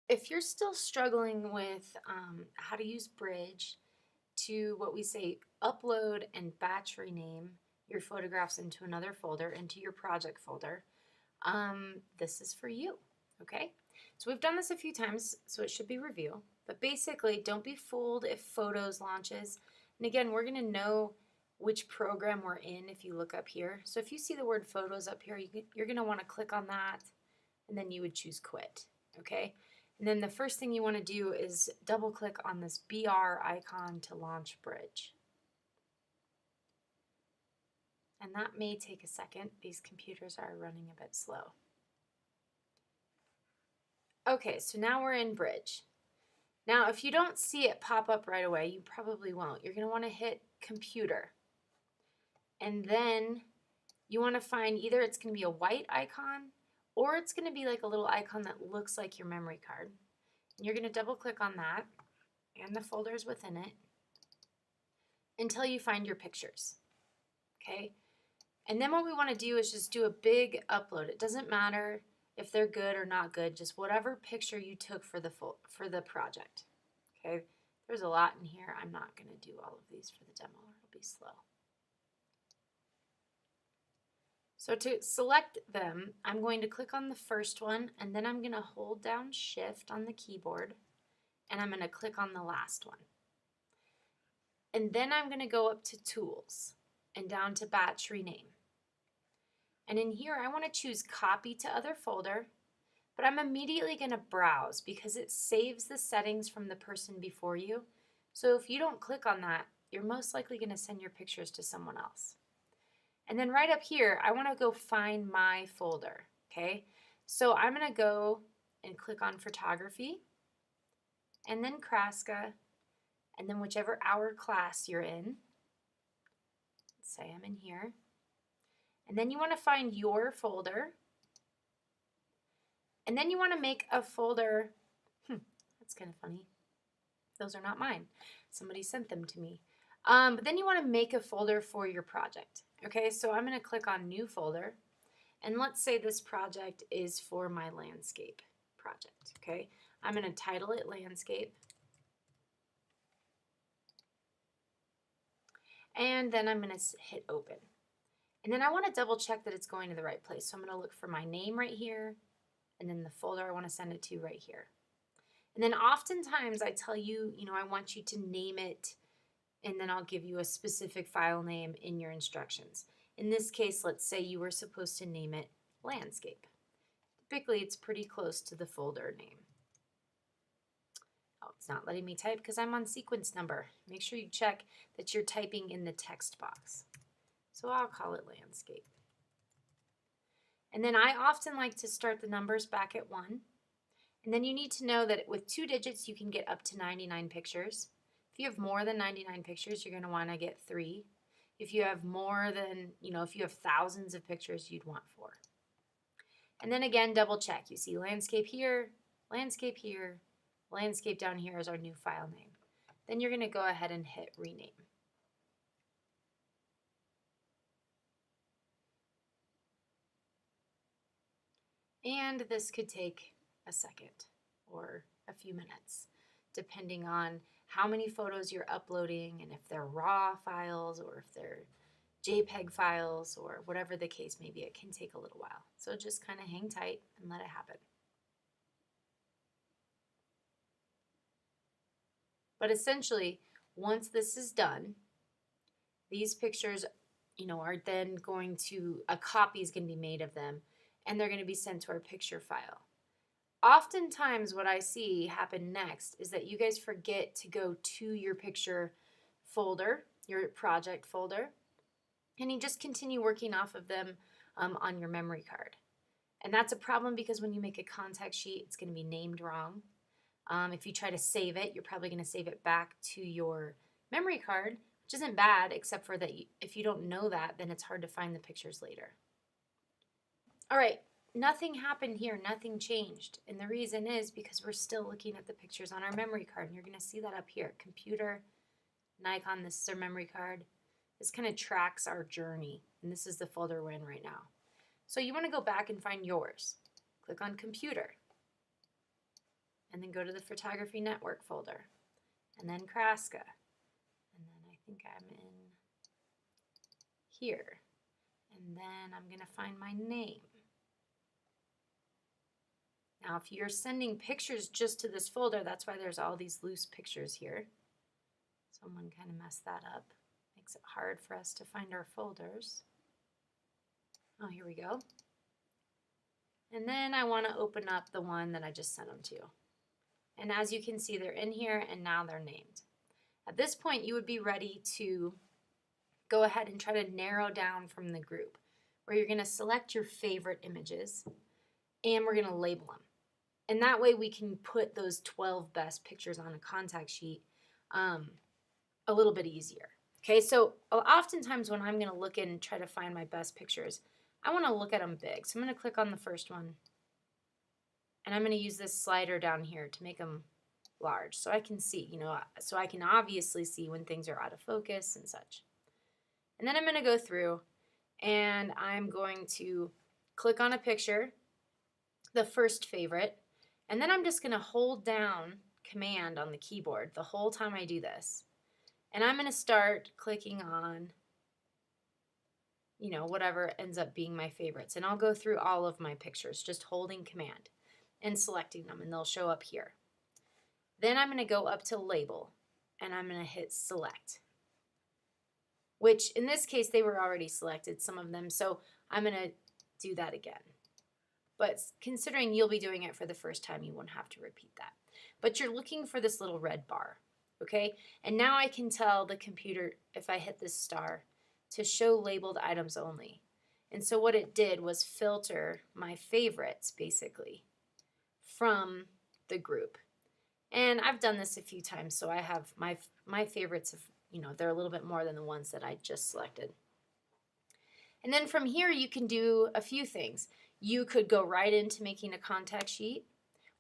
If you're still struggling with how to use Bridge to what we say upload and batch rename your photographs into another folder, into your project folder, this is for you, okay? So we've done this a few times, so it should be review. But basically, don't be fooled if Photos launches. And again, we're going to know which program we're in if you look up here. So if you see the word Photos up here, you're going to want to click on that, and then you would choose Quit, okay? And then the first thing you want to do is double click on this BR icon to launch Bridge. And that may take a second. These computers are running a bit slow. Okay, so now we're in Bridge. Now, if you don't see it pop up right away, you probably won't. You're going to want to hit Computer. And then you want to find either it's going to be a white icon or it's going to be like a little icon that looks like your memory card. And you're going to double click on that and the folders within it until you find your pictures. Okay? And then what we want to do is just do a big upload. It doesn't matter if they're good or not good, just whatever picture you took for the project. Okay? There's a lot in here. I'm not going to do all of these for the demo. It'll be slow. So to select them, I'm going to click on the first one, and then I'm going to hold down Shift on the keyboard, and I'm going to click on the last one. And then I'm going to go up to Tools and down to Batch Rename. And in here, I want to choose Copy to Other Folder, but I'm immediately going to browse because it saves the settings from the person before you. So if you don't click on that, you're most likely going to send your pictures to someone else. And then right up here, I want to go find my folder, okay? So I'm going to go and click on Photography, and then Kraska, and then whichever hour class you're in. Let's say I'm in here. And then you want to find your folder. And then you want to make a folder. That's kind of funny. Those are not mine. Somebody sent them to me. But then you want to make a folder for your project. Okay, so I'm going to click on New Folder. And let's say this project is for my landscape project. Okay, I'm going to title it Landscape. And then I'm going to hit Open. And then I want to double check that it's going to the right place. So I'm going to look for my name right here, and then the folder I want to send it to right here. And then oftentimes I tell you, I want you to name it, and then I'll give you a specific file name in your instructions. In this case, let's say you were supposed to name it Landscape. Typically, it's pretty close to the folder name. Oh, it's not letting me type because I'm on sequence number. Make sure you check that you're typing in the text box. So I'll call it Landscape. And then I often like to start the numbers back at 1. And then you need to know that with 2 digits, you can get up to 99 pictures. If you have more than 99 pictures, you're going to want to get 3. If you have more than, if you have thousands of pictures, you'd want 4. And then again, double check. You see landscape here, landscape here, landscape down here is our new file name. Then you're going to go ahead and hit rename. And this could take a second or a few minutes, depending on how many photos you're uploading and if they're RAW files or if they're JPEG files or whatever the case may be. It can take a little while. So just kind of hang tight and let it happen. But essentially, once this is done, these pictures, are then going to, a copy is going to be made of them, and they're going to be sent to our picture file. Oftentimes what I see happen next is that you guys forget to go to your picture folder, your project folder, and you just continue working off of them on your memory card. And that's a problem because when you make a contact sheet, it's going to be named wrong. If you try to save it, you're probably going to save it back to your memory card, which isn't bad, except for that if you don't know that, then it's hard to find the pictures later. All right, nothing happened here, nothing changed. And the reason is because we're still looking at the pictures on our memory card. And you're going to see that up here, computer, Nikon, this is our memory card. This kind of tracks our journey, and this is the folder we're in right now. So you want to go back and find yours. Click on computer. and then go to the Photography Network folder, and then Kraska, and then I think I'm in here, and then I'm going to find my name. Now, if you're sending pictures just to this folder, that's why there's all these loose pictures here. Someone kind of messed that up. Makes it hard for us to find our folders. Oh, here we go. And then I want to open up the one that I just sent them to. And as you can see, they're in here and now they're named. At this point, you would be ready to go ahead and try to narrow down from the group, where you're going to select your favorite images and we're going to label them. And that way we can put those 12 best pictures on a contact sheet a little bit easier. Okay, so oftentimes when I'm going to look in and try to find my best pictures, I want to look at them big. So I'm going to click on the first one, and I'm going to use this slider down here to make them large so I can see, so I can obviously see when things are out of focus and such. And then I'm going to go through and I'm going to click on a picture, the first favorite, and then I'm just going to hold down Command on the keyboard the whole time I do this. And I'm going to start clicking on, whatever ends up being my favorites. And I'll go through all of my pictures, just holding Command and selecting them, and they'll show up here. Then I'm going to go up to Label, and I'm going to hit Select, which in this case, they were already selected, some of them, so I'm going to do that again. But considering you'll be doing it for the first time, you won't have to repeat that. But you're looking for this little red bar, okay? And now I can tell the computer, if I hit this star, to show labeled items only. And so what it did was filter my favorites, basically, from the group. And I've done this a few times, so I have my favorites, they're a little bit more than the ones that I just selected. And then from here, you can do a few things. You could go right into making a contact sheet,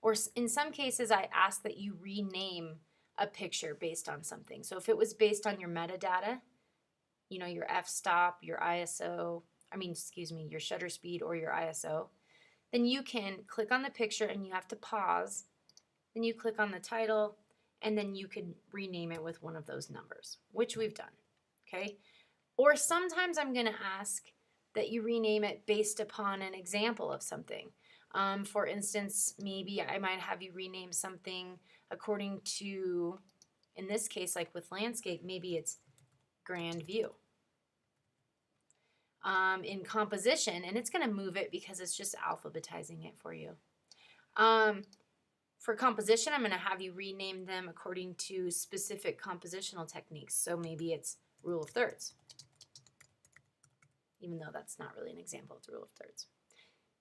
or in some cases, I ask that you rename a picture based on something. So if it was based on your metadata, your f-stop, your ISO, your shutter speed or your ISO, then you can click on the picture and you have to pause. Then you click on the title, and then you can rename it with one of those numbers, which we've done, okay? Or sometimes I'm going to ask that you rename it based upon an example of something. For instance, maybe I might have you rename something according to, in this case, like with landscape, maybe it's Grand View. In composition, and it's going to move it because it's just alphabetizing it for you. For composition, I'm going to have you rename them according to specific compositional techniques. So maybe it's rule of thirds, even though that's not really an example, it's a rule of thirds.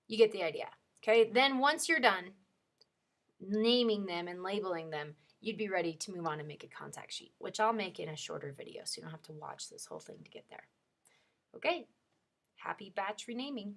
You get the idea. Okay, then once you're done naming them and labeling them, you'd be ready to move on and make a contact sheet, which I'll make in a shorter video, so you don't have to watch this whole thing to get there. Okay, happy batch renaming.